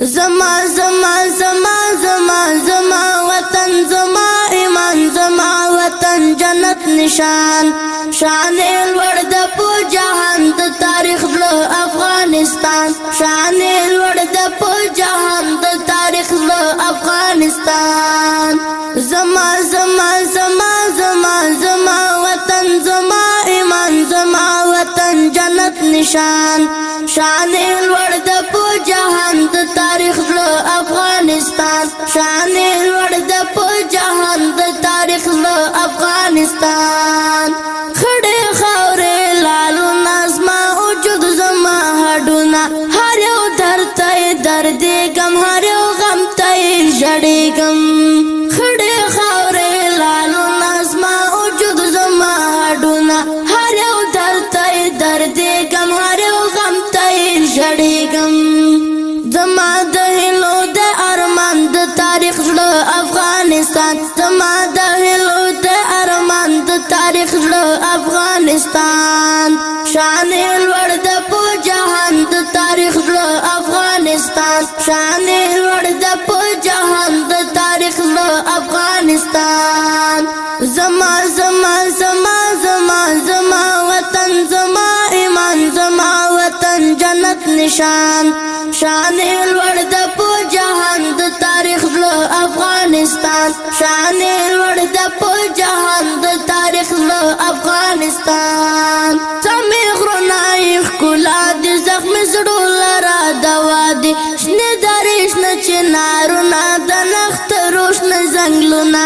زما زما زما زما زما وطن زما ایمان زما وطن جنت نشان شان الورد پو جهان د تاریخ د افغانستان شان الورد پو جهان د تاریخ د افغانستان زما زما زما زما زما وطن زما ایمان زما وطن جنت نشان شان الورد پو جهان د تاریخ د افغانستان شان الورد پو جهان د تاریخ د افغانستان خړې خاورې لالو نازما وجود زما هډونه هر یو درته درد غم هر یو غم ته ژړېږم خړې خاورې لالو نازما وجود زما هډونه هر یو درته درد غم هر یو غم ته ژړېږم زما د هلو د ارمان د تاریخ د افغانستان زما د هلو د ارمان د تاریخ د افغانستان شان الورد په جهان د تاریخ د افغانستان شان الورد په جهان د تاریخ د افغانستان زما زما زما زما زما وطن زما ایمان زما وطن جنت نشان شان الورد په جهان د تاریخ د افغانستان شان الورد په جهان د تاریخ د افغانستان سمې غرونه ښکلا د زخم زړه لرا دوا دي شنه درې شنه چنارونه د نخترو شنه ځنګلونه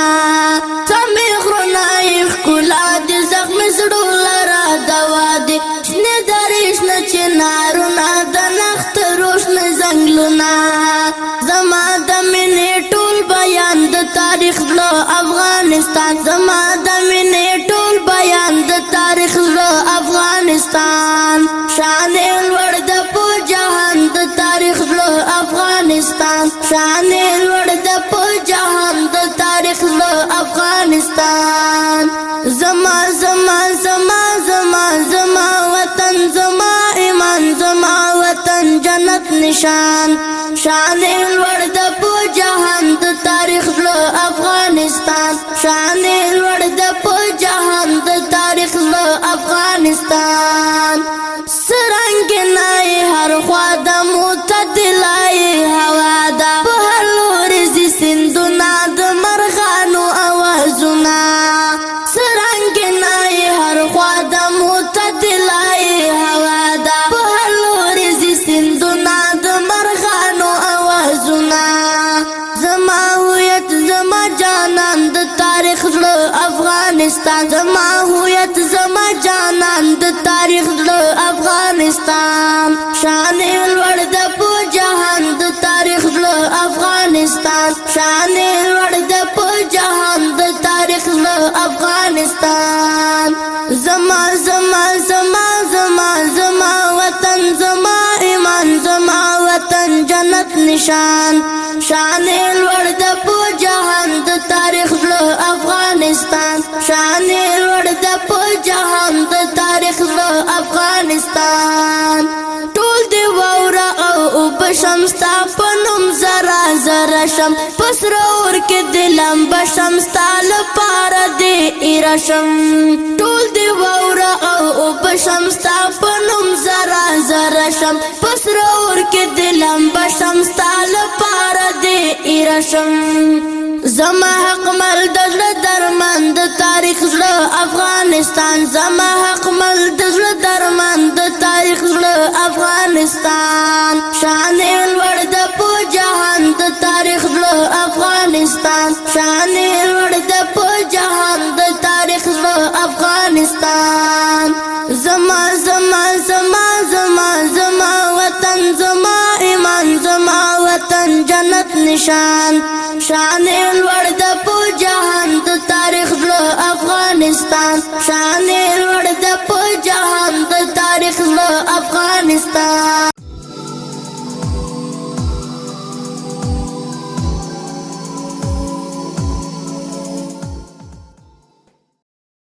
سمې غرونه ښکلا د زخم زړه لرا دوا دي شنه درې شنه چنارونه د نخترو شنه ځنګلونه زما د مینې ټول بیان د تاریخ د افغانستان زما د مینې ټول بیان د تاریخ د افغانستان شان الورد په جهان د تاریخ د افغانستان شان الورد په جهان د تاریخ د افغانستان زما زما زما زما زما وطن زما ایمان زما وطن جنت نشان شان الورد په جهان د تاریخ د افغانستان شان الورد په جهان د تاریخ د افغانستان سرنګ نه هر خوا د معتدلای هوا دا په هر لوري زی سندونه د مرغانو اوازونه سرنګ نه هر خوا د معتدلای هوا دا په هر لوري زی سندونه د مرغانو اوازونه زما هویت زما جانان د تاریخ د افغانستان زما هویت زما جانان د تاریخ د افغانستان شان الورد په جهان د تاریخ د افغانستان شان الورد په جهان د تاریخ د افغانستان زما زما زما زما زما وطن زما ایمان زما وطن جنت نشان شان الورد په جهان د تاریخ د افغانستان شان الورد په جهان د تاریخ د افغانستان ټول دی وورا او بشمستا پنوم زرا زرا شم پسرور کې دلم بشمستا لپاره دی ایرشم ټول دی وورا او بشمستا پنوم زرا زرا شم پسرور کې دلم بشمستا لپاره دی ایرشم زما حق مل د درمان د تاریخ د افغانستان زما حق مل د درمان د تاریخ د افغانستان شان الورد په جهان د تاریخ د افغانستان شان الورد په جهان د تاریخ د افغانستان زما زما زما زما زما وطن زما ایمان زما وطن جنت نشان شان الورد په جهان د تاریخ د افغانستان شان الورد په جهان د تاریخ د افغانستان